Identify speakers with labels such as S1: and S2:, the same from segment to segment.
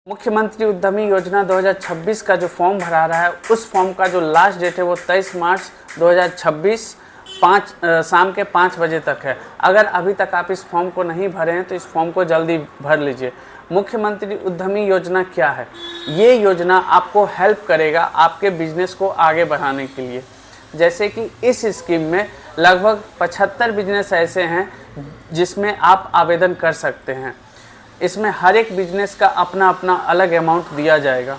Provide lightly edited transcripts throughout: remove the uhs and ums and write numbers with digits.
S1: मुख्यमंत्री उद्यमी योजना 2026 का जो फॉर्म भरा रहा है, उस फॉर्म का जो लास्ट डेट है वो 23 मार्च 2026 शाम के 5 बजे तक है। अगर अभी तक आप इस फॉर्म को नहीं भरे हैं तो इस फॉर्म को जल्दी भर लीजिए। मुख्यमंत्री उद्यमी योजना क्या है? ये योजना आपको हेल्प करेगा आपके बिजनेस को आगे बढ़ाने के लिए। जैसे कि इस स्कीम में लगभग 75 बिजनेस ऐसे हैं जिसमें आप आवेदन कर सकते हैं। इसमें हर एक बिजनेस का अपना अपना अलग अमाउंट दिया जाएगा।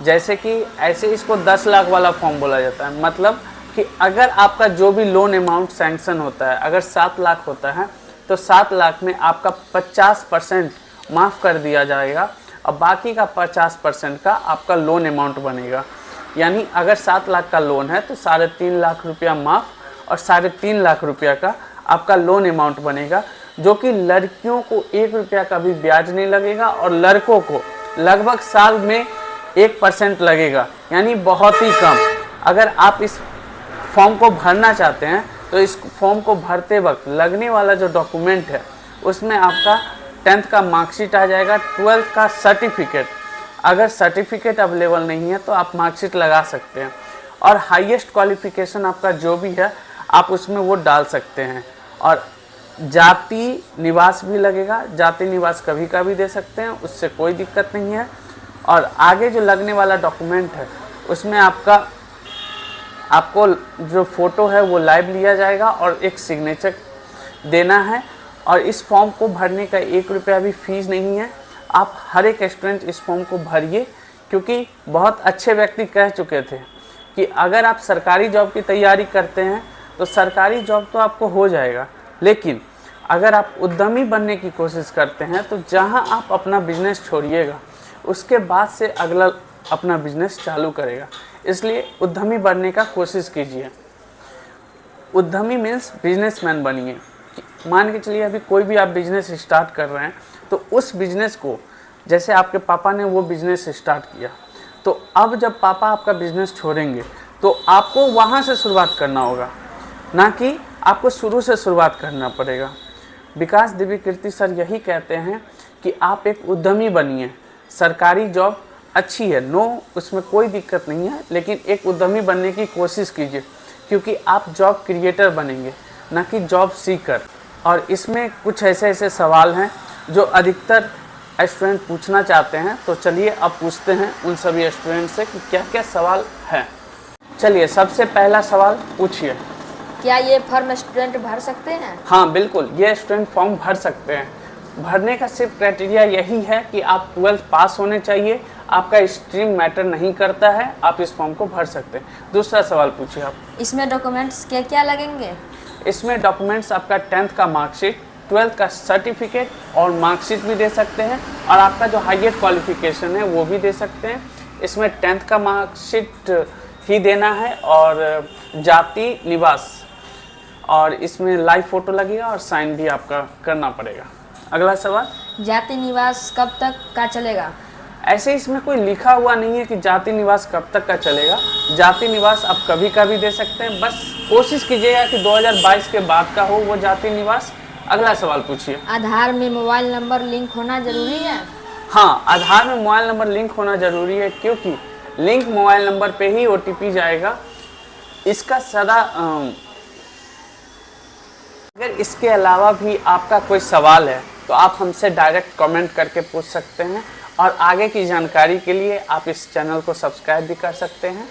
S1: जैसे कि ऐसे इसको 10 लाख वाला फॉर्म बोला जाता है। मतलब कि अगर आपका जो भी लोन अमाउंट सैंक्शन होता है, अगर 7 लाख होता है तो 7 लाख में आपका 50% माफ़ कर दिया जाएगा और बाकी का 50% का आपका लोन अमाउंट बनेगा। यानी अगर 7 लाख का लोन है तो 3.5 लाख रुपया माफ़ और 3.5 लाख रुपया का आपका लोन अमाउंट बनेगा, जो कि लड़कियों को 1 रुपया का भी ब्याज नहीं लगेगा और लड़कों को लगभग साल में 1% लगेगा, यानी बहुत ही कम। अगर आप इस फॉर्म को भरना चाहते हैं तो इस फॉर्म को भरते वक्त लगने वाला जो डॉक्यूमेंट है उसमें आपका 10th का मार्कशीट आ जाएगा, 12th का सर्टिफिकेट। अगर सर्टिफिकेट अवेलेबल नहीं है तो आप मार्कशीट लगा सकते हैं और हाईएस्ट क्वालिफिकेशन आपका जो भी है आप उसमें वो डाल सकते हैं। और जाति निवास भी लगेगा, जाति निवास कभी का भी दे सकते हैं, उससे कोई दिक्कत नहीं है। और आगे जो लगने वाला डॉक्यूमेंट है उसमें आपको जो फ़ोटो है वो लाइव लिया जाएगा और एक सिग्नेचर देना है। और इस फॉर्म को भरने का 1 रुपया भी फीस नहीं है। आप हर एक स्टूडेंट इस फॉर्म को भरिए, क्योंकि बहुत अच्छे व्यक्ति कह चुके थे कि अगर आप सरकारी जॉब की तैयारी करते हैं तो सरकारी जॉब तो आपको हो जाएगा, लेकिन अगर आप उद्यमी बनने की कोशिश करते हैं तो जहां आप अपना बिजनेस छोड़िएगा उसके बाद से अगला अपना बिजनेस चालू करेगा। इसलिए उद्यमी बनने का कोशिश कीजिए। उद्यमी मीन्स बिजनेसमैन बनिए। मान के चलिए अभी कोई भी आप बिजनेस स्टार्ट कर रहे हैं तो उस बिजनेस को, जैसे आपके पापा ने वो बिजनेस स्टार्ट किया, तो अब जब पापा आपका बिजनेस छोड़ेंगे तो आपको वहाँ से शुरुआत करना होगा, ना कि आपको शुरू से शुरुआत करना पड़ेगा। विकास दिव्य कीर्ति सर यही कहते हैं कि आप एक उद्यमी बनिए। सरकारी जॉब अच्छी है, नो, उसमें कोई दिक्कत नहीं है, लेकिन एक उद्यमी बनने की कोशिश कीजिए, क्योंकि आप जॉब क्रिएटर बनेंगे, ना कि जॉब सीकर। और इसमें कुछ ऐसे सवाल हैं जो अधिकतर स्टूडेंट पूछना चाहते हैं, तो चलिए अब पूछते हैं उन सभी स्टूडेंट से कि क्या क्या सवाल है। चलिए सबसे पहला सवाल पूछिए।
S2: क्या ये फॉर्म स्टूडेंट भर सकते हैं?
S1: हाँ बिल्कुल, ये स्टूडेंट फॉर्म भर सकते हैं। भरने का सिर्फ क्राइटेरिया यही है कि आप 12th पास होने चाहिए, आपका स्ट्रीम मैटर नहीं करता है, आप इस फॉर्म को भर सकते हैं। दूसरा सवाल पूछिए आप।
S2: इसमें डॉक्यूमेंट्स क्या क्या लगेंगे?
S1: इसमें डॉक्यूमेंट्स आपका 10th का मार्कशीट, 12th का सर्टिफिकेट और मार्कशीट भी दे सकते हैं, और आपका जो हाईएस्ट क्वालिफिकेशन है वो भी दे सकते हैं। इसमें 10th का मार्कशीट ही देना है और जाति निवास, और इसमें लाइव फ़ोटो लगेगा और साइन भी आपका करना पड़ेगा। अगला सवाल,
S2: जाति निवास कब तक का चलेगा?
S1: ऐसे इसमें कोई लिखा हुआ नहीं है कि जाति निवास कब तक का चलेगा। जाति निवास आप कभी का भी दे सकते हैं, बस कोशिश कीजिएगा कि 2022 के बाद का हो वो जाति निवास। अगला सवाल पूछिए।
S2: आधार में मोबाइल नंबर लिंक होना जरूरी है?
S1: हाँ, आधार में मोबाइल नंबर लिंक होना जरूरी है, क्योंकि लिंक मोबाइल नंबर पे ही OTP जाएगा। इसका सदा अगर इसके अलावा भी आपका कोई सवाल है तो आप हमसे डायरेक्ट कमेंट करके पूछ सकते हैं, और आगे की जानकारी के लिए आप इस चैनल को सब्सक्राइब भी कर सकते हैं।